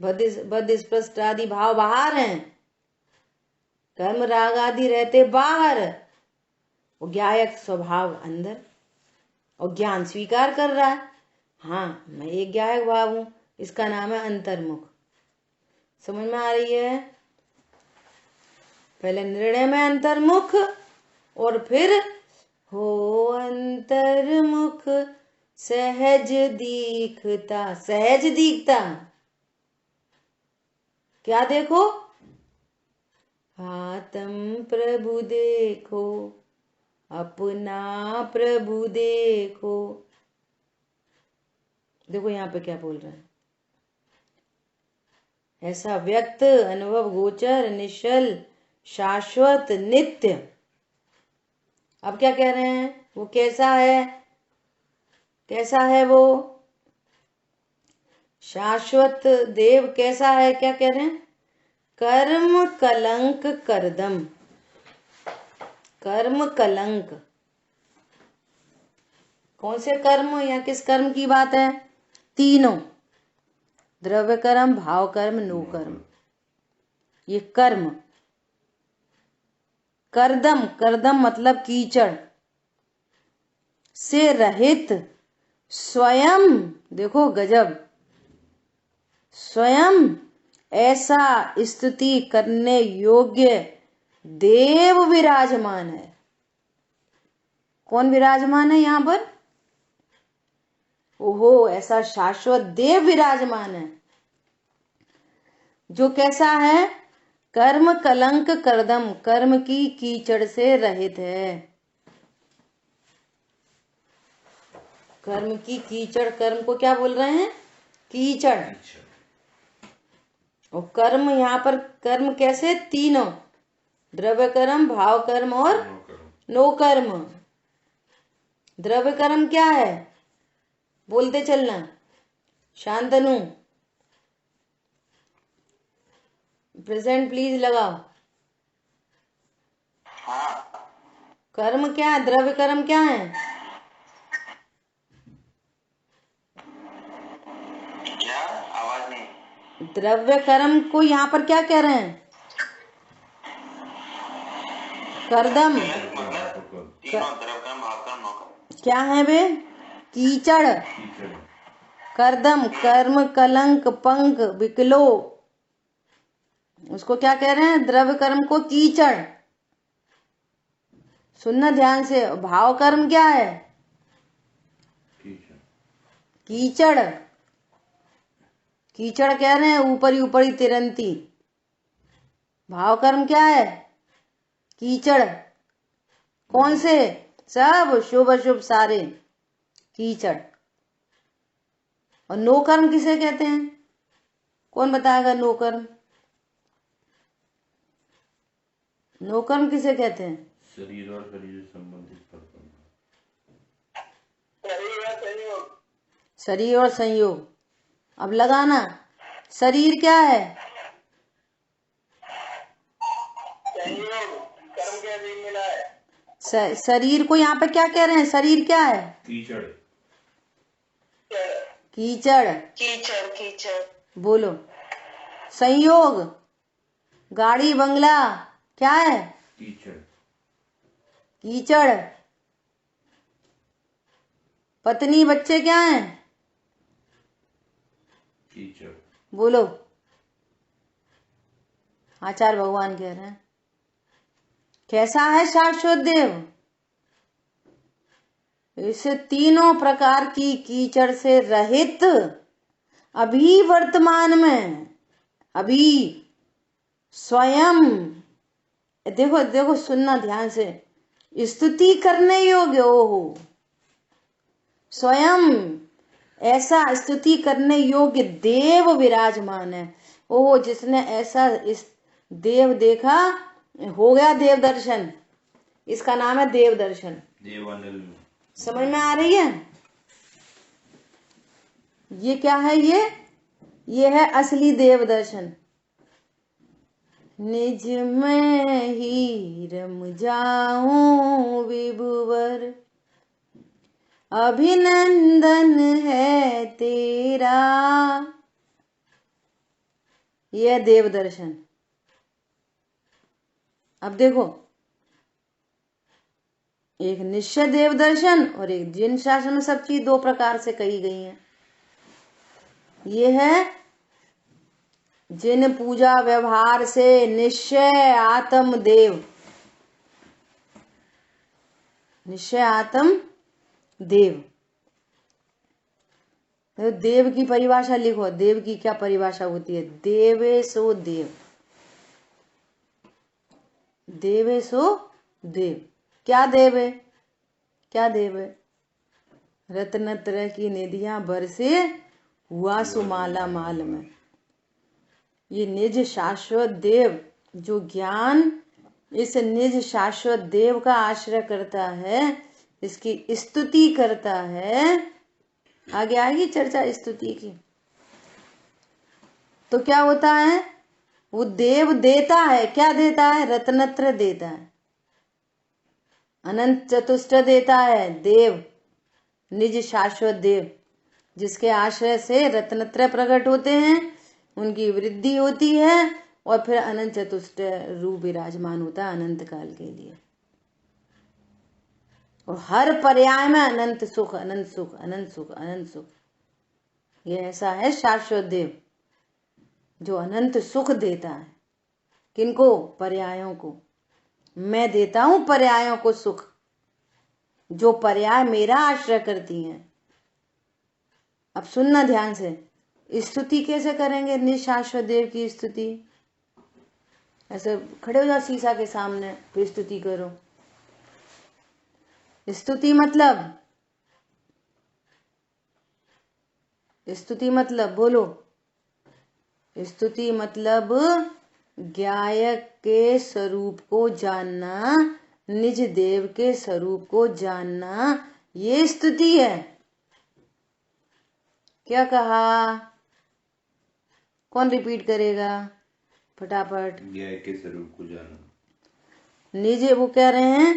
बद स्पष्ट आदि भाव बाहर हैं, कर्म राग आदि रहते बाहर, वो ज्ञायक स्वभाव अंदर, और ज्ञान स्वीकार कर रहा है, हाँ मैं एक ज्ञायक भाव हूं, इसका नाम है अंतर्मुख। समझ में आ रही है? पहले निर्णय में अंतर्मुख, और फिर हो अंतर्मुख सहज दीखता। सहज दीखता क्या देखो? आत्म प्रभु देखो, अपना प्रभु देखो। देखो यहाँ पे क्या बोल रहे हैं, ऐसा व्यक्त अनुभव गोचर निश्चल शाश्वत नित्य। अब क्या कह रहे हैं, वो कैसा है? कैसा है वो शाश्वत देव? कैसा है? क्या कह रहे हैं? कर्म कलंक करदम। कर्म कलंक, कौन से कर्म या किस कर्म की बात है? तीनों, द्रव्य कर्म, भाव कर्म, नो कर्म। ये कर्म करदम, करदम मतलब कीचड़ से रहित, स्वयं, देखो गजब, स्वयं ऐसा स्तुति करने योग्य देव विराजमान है। कौन विराजमान है यहाँ पर? ओहो, ऐसा शाश्वत देव विराजमान है, जो कैसा है? कर्म कलंक करदम, कर्म की कीचड़ से रहित है। कर्म की कीचड़, कर्म को क्या बोल रहे हैं? कीचड़। और कर्म, यहाँ पर कर्म कैसे? तीनों, द्रव्य कर्म, भाव कर्म और नो कर्म। द्रव्य कर्म क्या है? बोलते चलना। शांतनु, प्रेजेंट प्लीज लगाओ। कर्म क्या है? द्रव्य कर्म क्या है? क्या? आवाज नहीं। द्रव्य कर्म को यहाँ पर क्या कह रहे हैं? करदम। क्या है वे? कीचड़। करदम, कर्म कलंक पंख विकलो, उसको क्या कह रहे हैं? द्रव्य कर्म को कीचड़। सुनना ध्यान से। भाव कर्म क्या है? कीचड़। कीचड़ कह रहे हैं ऊपर ही तिरंती। भाव कर्म क्या है? कीचड़। कौन से? सब शुभ अशुभ सारे कीचड़। और नो कर्म किसे कहते हैं? कौन बताएगा? नो कर्म, नो कर्म किसे कहते हैं? शरीर और शरीर से संबंधित कर्म। शरीर और संयोग। अब लगाना, शरीर क्या है? कर्म के अधीन मिला है। शरीर को यहाँ पे क्या कह रहे हैं? शरीर क्या है? कीचड़। कीचड़। कीचड़ कीचड़। बोलो। संयोग, गाड़ी बंगला क्या है? कीचड़। कीचड़। पत्नी बच्चे क्या हैं? कीचड़। बोलो। आचार्य भगवान कह रहे हैं कैसा है शाश्वत देव? इस तीनों प्रकार की कीचड़ से रहित, अभी वर्तमान में, अभी स्वयं, देखो देखो सुनना ध्यान से, स्तुति करने योग्य हो, स्वयं ऐसा स्तुति करने योग्य देव विराजमान है। ओहो, जिसने ऐसा इस देव देखा, हो गया देव दर्शन। इसका नाम है देव दर्शन। समझ में आ रही है? ये क्या है? ये है असली देव दर्शन। निज में ही रम जाऊं विभुवर, अभिनंदन है तेरा। यह देव दर्शन। अब देखो, एक निश्चय देव दर्शन और एक जिन शास्त्र में सब चीज दो प्रकार से कही गई है। ये है जिन पूजा व्यवहार से निश्चय आत्म देव, निश्चय आत्म देव। तो देव की परिभाषा लिखो। देव की क्या परिभाषा होती है? देवे सो देव, देवे सो देव। क्या देव है? क्या देव है? रत्न तरह की निधियां बरसे हुआ सुमाला माल में। ये निज शाश्वत देव, जो ज्ञान इस निज शाश्वत देव का आश्रय करता है, इसकी स्तुति करता है। आगे आएगी चर्चा स्तुति की। तो क्या होता है? वो देव देता है। क्या देता है? रत्नत्र देता है, अनंत चतुष्ट देता है। देव, निज शाश्वत देव, जिसके आश्रय से रत्नत्रय प्रकट होते हैं, उनकी वृद्धि होती है और फिर अनंत चतुष्ट रूप विराजमान होता है अनंत काल के लिए। और हर पर्याय में अनंत सुख, अनंत सुख, अनंत सुख, अनंत सुख। ये ऐसा है शाश्वत देव जो अनंत सुख देता है। किनको? पर्यायों को। मैं देता हूं पर्यायों को सुख, जो पर्याय मेरा आश्रय करती हैं। अब सुनना ध्यान से। स्तुति कैसे करेंगे निशाश्वत देव की स्तुति? ऐसे खड़े हो जाओ शीशा के सामने, फिर स्तुति करो। स्तुति मतलब, स्तुति मतलब बोलो। स्तुति मतलब गायक के स्वरूप को जानना, निज देव के स्वरूप को जानना, ये स्तुति है। क्या कहा? कौन रिपीट करेगा फटाफट? गायक के स्वरूप को जानना। निज, वो कह रहे हैं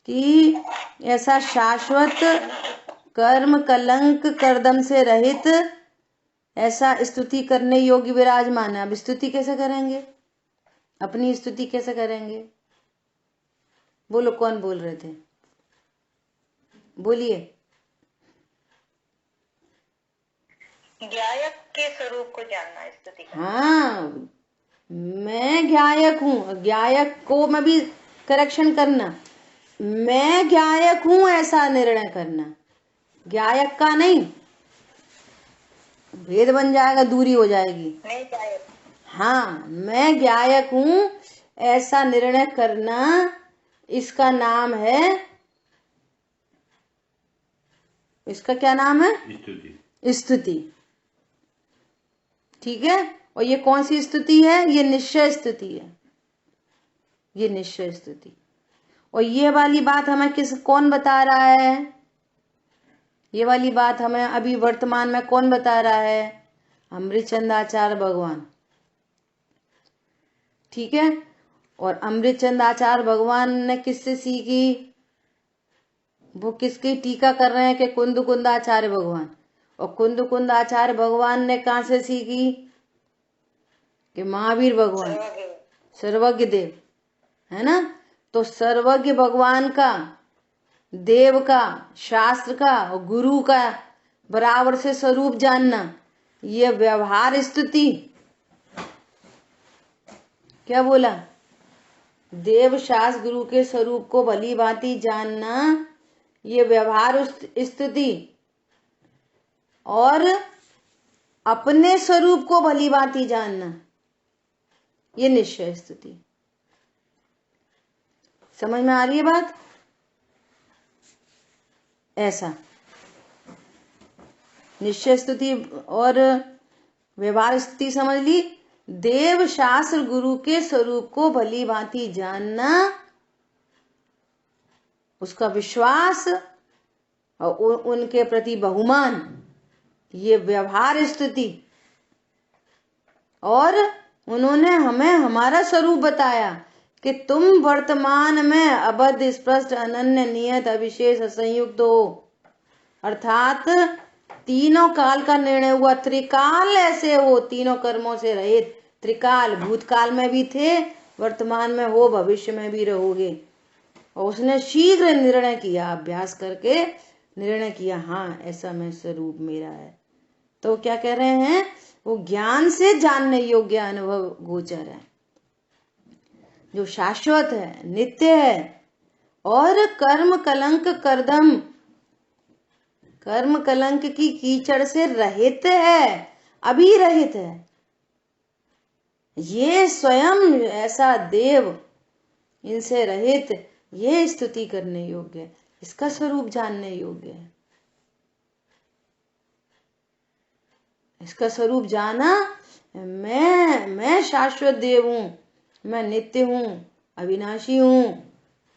कि ऐसा शाश्वत कर्म कलंक करदम से रहित ऐसा स्तुति करने योग्य विराजमान है। अब स्तुति कैसे करेंगे? अपनी स्तुति कैसे करेंगे? बोलो, कौन बोल रहे थे? बोलिए। गायक के स्वरूप को जानना स्तुति। हाँ, मैं गायक हूं। गायक को मैं भी करेक्शन करना, मैं गायक हूं ऐसा निर्णय करना। गायक का नहीं, भेद बन जाएगा, दूरी हो जाएगी। नहीं गायक। हाँ, मैं ज्ञायक हूं, ऐसा निर्णय करना, इसका नाम है, इसका क्या नाम है? स्तुति। स्तुति। ठीक है। और ये कौन सी स्तुति है? ये निश्चय स्तुति है, ये निश्चय स्तुति। और ये वाली बात हमें कौन बता रहा है? ये वाली बात हमें अभी वर्तमान में कौन बता रहा है? अमृतचंद आचार्य भगवान। ठीक है। और अमृतचंद आचार्य भगवान ने किससे सीखी? वो किसकी टीका कर रहे हैं कि कुंद आचार्य भगवान। और कुंद आचार्य भगवान ने कहां से सीखी? कि महावीर भगवान, सर्वज्ञ देव, है ना। तो सर्वज्ञ भगवान का, देव का, शास्त्र का और गुरु का बराबर से स्वरूप जानना, ये व्यवहार स्तुति। क्या बोला? देव शास्त्र गुरु के स्वरूप को भली भांति जानना, ये व्यवहार स्तुति। और अपने स्वरूप को भली भांति जानना, ये निश्चय स्तुति। समझ में आ रही है बात? ऐसा निश्चय स्तुति और व्यवहार स्तुति समझ ली। देव शास्त्र गुरु के स्वरूप को भली भांति जानना, उसका विश्वास और उनके प्रति बहुमान, ये व्यवहार स्तुति। और उन्होंने हमें हमारा स्वरूप बताया कि तुम वर्तमान में अबद्ध, स्पष्ट, अनन्य, नियत, अविशेष, असंयुक्त हो। अर्थात तीनों काल का निर्णय हुआ, त्रिकाल ऐसे हो, तीनों कर्मों से रहित। त्रिकाल, भूतकाल में भी थे, वर्तमान में हो, भविष्य में भी रहोगे। और उसने शीघ्र निर्णय किया, अभ्यास करके निर्णय किया, हाँ ऐसा मैं स्वरूप मेरा है। तो क्या कह रहे हैं? वो ज्ञान से जानने योग्य अनुभव गोचर है, जो शाश्वत है, नित्य है और कर्म कलंक करदम, कर्म कलंक की कीचड़ से रहित है, अभी रहित है। ये स्वयं ऐसा देव, इनसे रहित, ये स्तुति करने योग्य है, इसका स्वरूप जानने योग्य है। इसका स्वरूप जाना, मैं शाश्वत देव हूं, मैं नित्य हूं, अविनाशी हूं,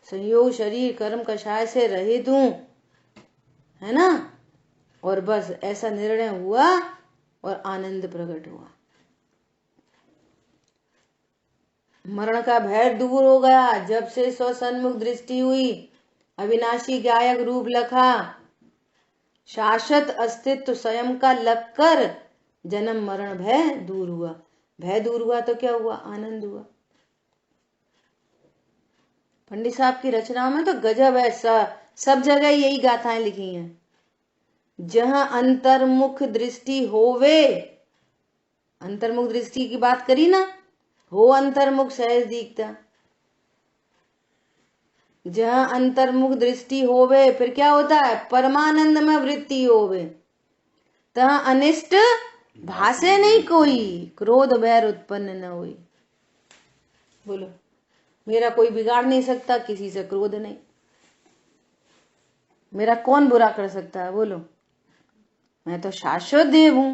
संयोग शरीर कर्म कषाय से रहित हूं, है ना। और बस ऐसा निर्णय हुआ और आनंद प्रकट हुआ। मरण का भय दूर हो गया जब से स्वसन्मुख दृष्टि हुई, अविनाशी गायक रूप लखा, शाश्वत अस्तित्व स्वयं का लगकर जन्म मरण भय दूर हुआ। भय दूर हुआ तो क्या हुआ? आनंद हुआ। पंडित साहब की रचनाओं में तो गजब है, सब जगह यही गाथाएं लिखी हैं। जहां अंतर्मुख दृष्टि होवे, अंतर्मुख दृष्टि की बात करी ना, हो अंतर्मुख सहज दीखता। जहां अंतर्मुख दृष्टि होवे, फिर क्या होता है? परमानंद में वृत्ति होवे, तहां अनिष्ट भाषे नहीं कोई, क्रोध बैर उत्पन्न न हुई। बोलो, मेरा कोई बिगाड़ नहीं सकता, किसी से क्रोध नहीं, मेरा कौन बुरा कर सकता है? बोलो, मैं तो शाश्वत देव हूं।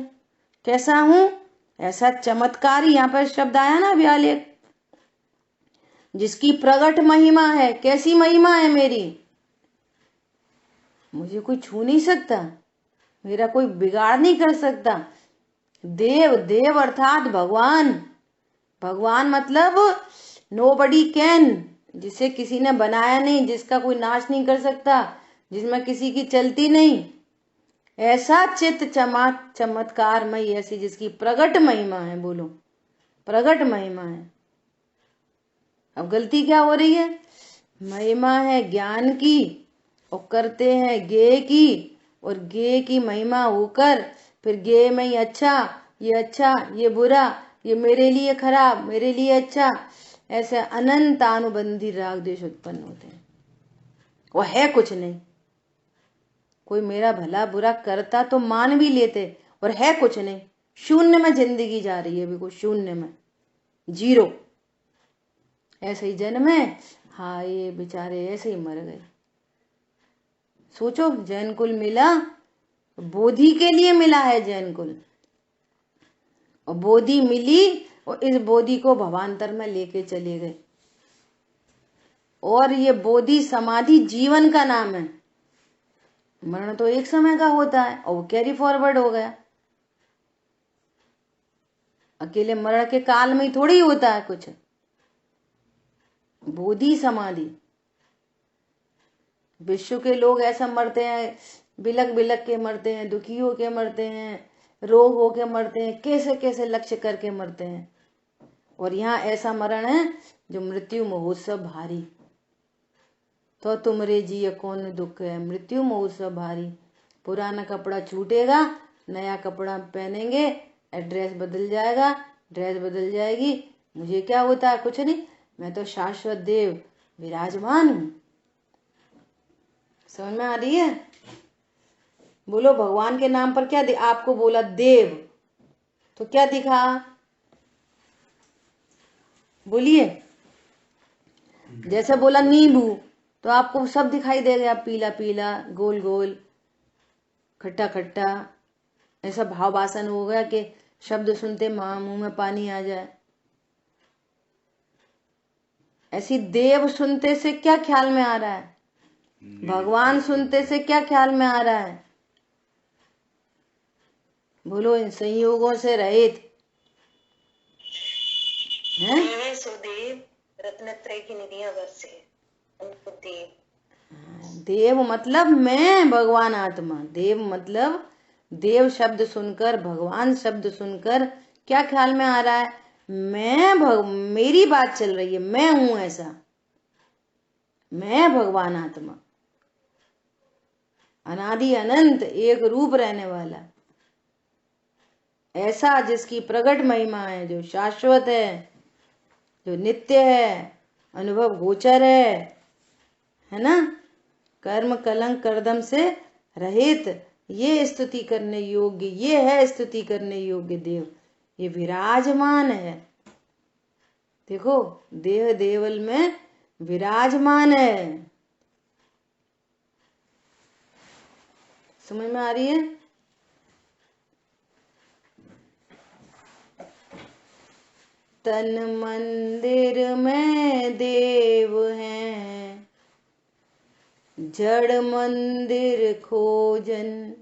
कैसा हूं? ऐसा चमत्कारी, यहां पर शब्द आया ना व्यालेख, जिसकी प्रकट महिमा है। कैसी महिमा है मेरी? मुझे कोई छू नहीं सकता, मेरा कोई बिगाड़ नहीं कर सकता। देव, देव अर्थात भगवान। भगवान मतलब नोबडी कैन, जिसे किसी ने बनाया नहीं, जिसका कोई नाश नहीं कर सकता, जिसमें किसी की चलती नहीं, ऐसा चित्त चमत्कारमय, ऐसी जिसकी प्रकट महिमा है। बोलो, प्रकट महिमा है। अब गलती क्या हो रही है? महिमा है ज्ञान की और करते हैं ज्ञेय की, और ज्ञेय की महिमा होकर फिर ज्ञेय में ही अच्छा, ये बुरा, ये मेरे लिए खराब, मेरे लिए अच्छा, ऐसे अनंत अनुबंधी राग द्वेष उत्पन्न होते हैं। वो है कुछ नहीं, कोई मेरा भला बुरा करता तो मान भी लेते, और है कुछ नहीं, शून्य में जिंदगी जा रही है, बिल्कुल शून्य में। जीरो। ऐसे ही जन्म है, हाँ ये बेचारे ऐसे ही मर गए। सोचो, जैन कुल मिला, बोधि के लिए मिला है जैन कुल, और बोधि मिली और इस बोधि को भवांतर में लेके चले गए। और ये बोधि समाधि जीवन का नाम है। मरण तो एक समय का होता है और वो कैरी फॉरवर्ड हो गया। अकेले मरण के काल में ही थोड़ी होता है कुछ। बोधि समाधि, विश्व के लोग ऐसा मरते हैं, बिलक बिलक के मरते हैं, दुखी होके मरते हैं, रोग होके मरते हैं, कैसे कैसे लक्ष्य करके मरते हैं। और यहाँ ऐसा मरण है जो मृत्यु महोत्सव भारी। तो तुमरे जिय कौन दुख है, मृत्यु महोत्सव भारी। पुराना कपड़ा छूटेगा, नया कपड़ा पहनेंगे, एड्रेस बदल जाएगा, ड्रेस बदल जाएगी, मुझे क्या होता है, कुछ नहीं, मैं तो शाश्वत देव विराजमान हूं। समझ में आ रही है? बोलो, भगवान के नाम पर क्या आपको बोला देव, तो क्या दिखा? बोलिए। जैसे बोला नींबू, तो आपको सब दिखाई दे गया, पीला पीला, गोल गोल, खट्टा खट्टा, ऐसा भाव वासन हो गया कि शब्द सुनते मुंह में पानी आ जाए। ऐसी देव सुनते से क्या ख्याल में आ रहा है? भगवान सुनते से क्या ख्याल में आ रहा है? बोलो, इन संयोगों से रहित हैं? सुदेव रत्नत्रय की निधियां बरसे। देव मतलब मैं भगवान आत्मा। देव मतलब देव शब्द सुनकर, भगवान शब्द सुनकर क्या ख्याल में आ रहा है? मेरी बात चल रही है, मैं हूं ऐसा, मैं भगवान आत्मा, अनादि अनंत एक रूप रहने वाला, ऐसा जिसकी प्रकट महिमा है, जो शाश्वत है, जो नित्य है, अनुभव गोचर है ना, कर्म कलंक करदम से रहित, ये स्तुति करने योग्य, ये है स्तुति करने योग्य देव, ये विराजमान है। देखो, देह देवल में विराजमान है। समझ में आ रही है? तन मंदिर में देव हैं, जड़ मंदिर खोजन।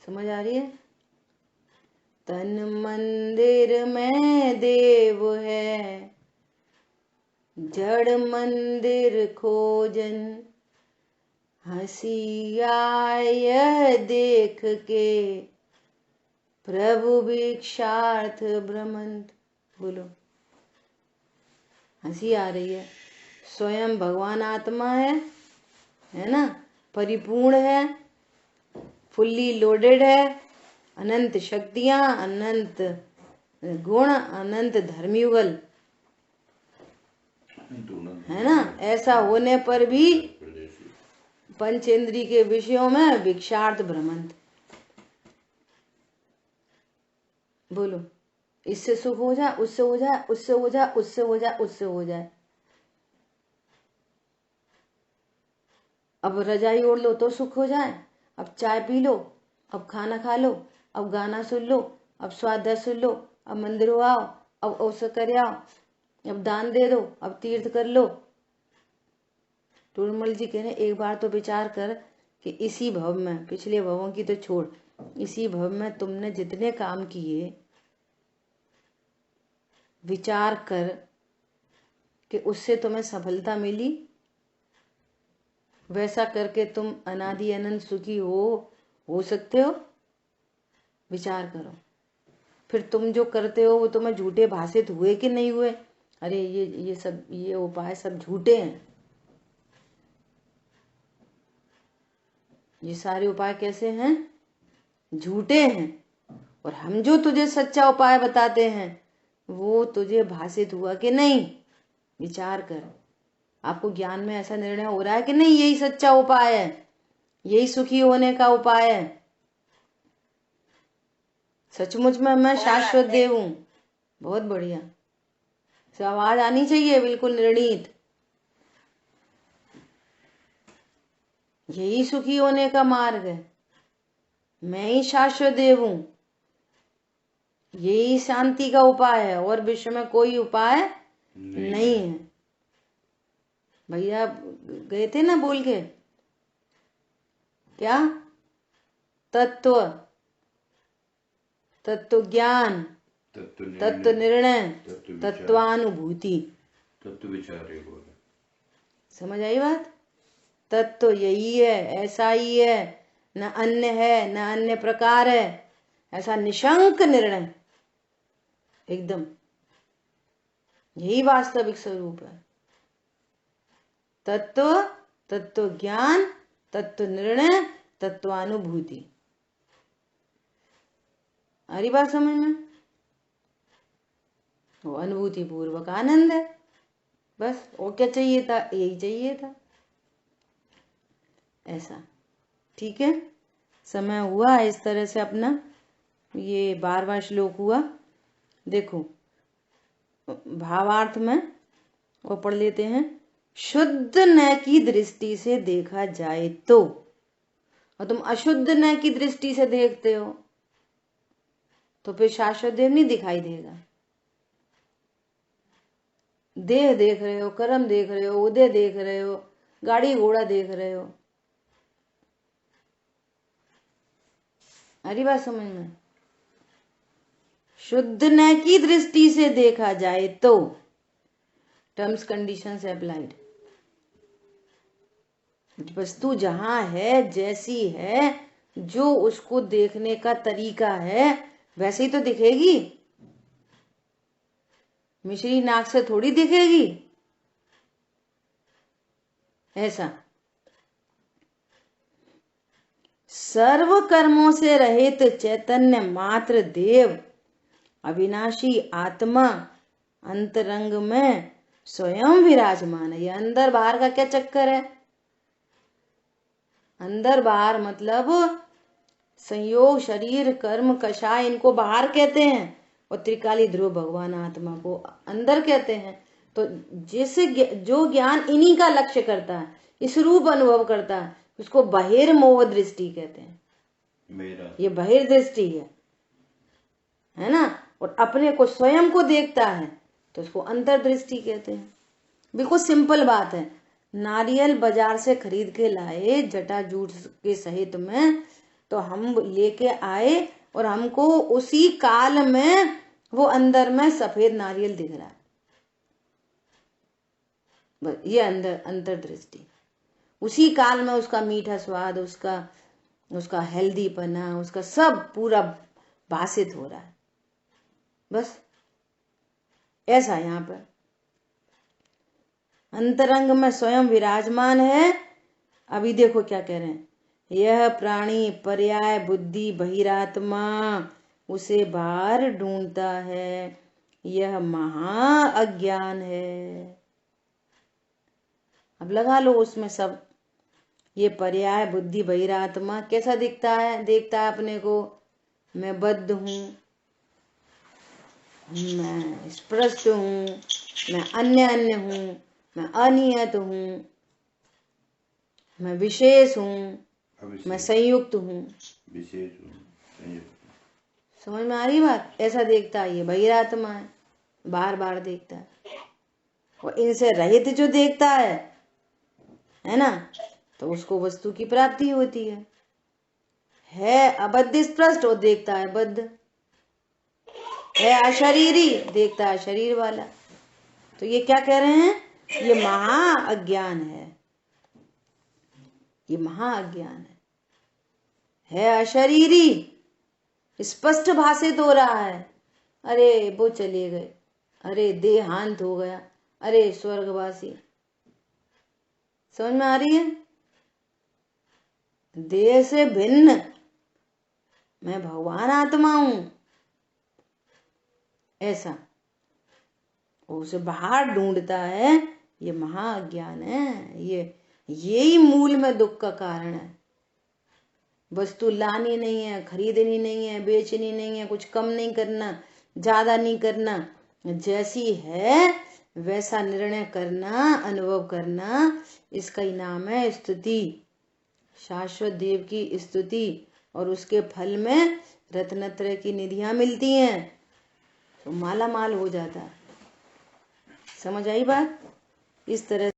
समझ आ रही है? तन मंदिर में देव है, जड़ मंदिर खोजन। हंसी आय देख के प्रभु भिक्षार्थ भ्रमंत। बोलो, हंसी आ रही है। स्वयं भगवान आत्मा है ना, परिपूर्ण है, फुल्ली लोडेड है, अनंत शक्तियां, अनंत गुण, अनंत धर्मयुगल है ना। ऐसा होने पर भी पंचेंद्री के विषयों में भिक्षार्थ भ्रमंत। बोलो, इससे सुख हो जाए, उससे हो जाए, उससे हो जाए, उससे हो जाए, उससे हो जाए। अब रजाई ओढ़ लो तो सुख हो जाए, अब चाय पी लो, अब खाना खा लो, अब गाना सुन लो, अब स्वाध्याय सुन लो, अब मंदिर आओ, अब अवसर कर आओ, अब दान दे दो, अब तीर्थ कर लो। टूरमल जी कह रहे एक बार तो विचार कर कि इसी भव में, पिछले भवों की तो छोड़, इसी भव में तुमने जितने काम किए, विचार कर कि उससे तुम्हें सफलता मिली। वैसा करके तुम अनादि अनंत सुखी हो सकते हो? विचार करो। फिर तुम जो करते हो वो तुम्हें झूठे भाषित हुए कि नहीं हुए? अरे ये उपाय सब झूठे हैं। ये सारे उपाय कैसे हैं? झूठे हैं। और हम जो तुझे सच्चा उपाय बताते हैं वो तुझे भाषित हुआ कि नहीं? विचार कर। आपको ज्ञान में ऐसा निर्णय हो रहा है कि नहीं यही सच्चा उपाय है, यही सुखी होने का उपाय है? सचमुच में मैं शाश्वत देव हूँ। बहुत बढ़िया, से आवाज आनी चाहिए बिल्कुल निर्णीत। यही सुखी होने का मार्ग है। मैं ही शाश्वत देव हूँ, यही शांति का उपाय है, और विश्व में कोई उपाय नहीं है। भैया गए थे ना बोल के, क्या? तत्व, तत्व ज्ञान, तत्व निर्णय, तत्वानुभूति, तत्व विचार। समझ आई बात? तत्व यही है, ऐसा ही है, न अन्य है न अन्य प्रकार है, ऐसा निशंक निर्णय एकदम, यही वास्तविक स्वरूप है। तत्व, तत्व ज्ञान, तत्व निर्णय, तत्वानुभूति। हरी बात समझ में? वो अनुभूति पूर्वक आनंद है, बस। और क्या चाहिए था? यही चाहिए था, ऐसा। ठीक है, समय हुआ इस तरह से अपना ये 12वां श्लोक हुआ। देखो भावार्थ में वो पढ़ लेते हैं। शुद्ध न की दृष्टि से देखा जाए तो, और तुम अशुद्ध न की दृष्टि से देखते हो तो फिर शाश्वत देव नहीं दिखाई देगा। देह देख रहे हो, कर्म देख रहे हो, उदय देख रहे हो, गाड़ी घोड़ा देख रहे हो। हरी बात समझ में? शुद्ध न की दृष्टि से देखा जाए तो, टर्म्स कंडीशंस अप्लाइड। वस्तु जहां है, जैसी है, जो उसको देखने का तरीका है वैसे ही तो दिखेगी। मिश्री नाक से थोड़ी दिखेगी, ऐसा। सर्व कर्मों से रहित चैतन्य मात्र देव अविनाशी आत्मा अंतरंग में स्वयं विराजमान है। ये अंदर बाहर का क्या चक्कर है? अंदर बाहर मतलब संयोग, शरीर, कर्म, कषाय, इनको बाहर कहते हैं, और त्रिकाली ध्रुव भगवान आत्मा को अंदर कहते हैं। तो जो ज्ञान इन्हीं का लक्ष्य करता है, इस रूप अनुभव करता है, उसको बहिर्मोह दृष्टि कहते हैं। ये बहिर्दृष्टि है ना। और अपने को स्वयं को देखता है तो उसको अंतर्दृष्टि कहते हैं। बिल्कुल सिंपल बात है। नारियल बाजार से खरीद के लाए जटाजूट के सहित में, तो हम लेके आए और हमको उसी काल में वो अंदर में सफेद नारियल दिख रहा है। बस ये अंतर्दृष्टि। उसी काल में उसका मीठा स्वाद, उसका हेल्दी पना, उसका सब पूरा भासित हो रहा है। बस ऐसा यहाँ पर अंतरंग में स्वयं विराजमान है। अभी देखो क्या कह रहे हैं। यह प्राणी पर्याय बुद्धि बहिरात्मा उसे बाहर ढूंढता है, यह महा अज्ञान है। अब लगा लो उसमें सब। ये पर्याय बुद्धि बहिरात्मा कैसा दिखता है? देखता है अपने को, मैं बद्ध हूं, मैं स्पृष्ट हूं, मैं अन्य हूं, मैं अनियत हूं, मैं विशेष हूं, मैं संयुक्त हूं। समझ में आ रही बात? ऐसा देखता है, ये बहिरात्मा है, बार बार देखता है। और इनसे रहित जो देखता है ना, तो उसको वस्तु की प्राप्ति होती है अबद्ध स्पृष्ट, और देखता है बद्ध, है अशरीरी, देखता है शरीर वाला। तो ये क्या कह रहे हैं? ये महा अज्ञान है, ये महा अज्ञान है अशरीरी, स्पष्ट भाषित हो रहा है। अरे वो चले गए, अरे देहांत हो गया, अरे स्वर्गवासी। समझ में आ रही है? देह से भिन्न मैं भगवान आत्मा हूं, ऐसा उसे बाहर ढूंढता है। ये महाअज्ञान है। ये यही मूल में दुख का कारण है। वस्तु लानी नहीं है, खरीदनी नहीं है, बेचनी नहीं है, कुछ कम नहीं करना, ज्यादा नहीं करना, जैसी है वैसा निर्णय करना, अनुभव करना, इसका ही नाम है स्तुति। शाश्वत देव की स्तुति, और उसके फल में रत्नत्रय की निधियां मिलती हैं, तो माला माल हो जाता है। समझ आई बात? इस तरह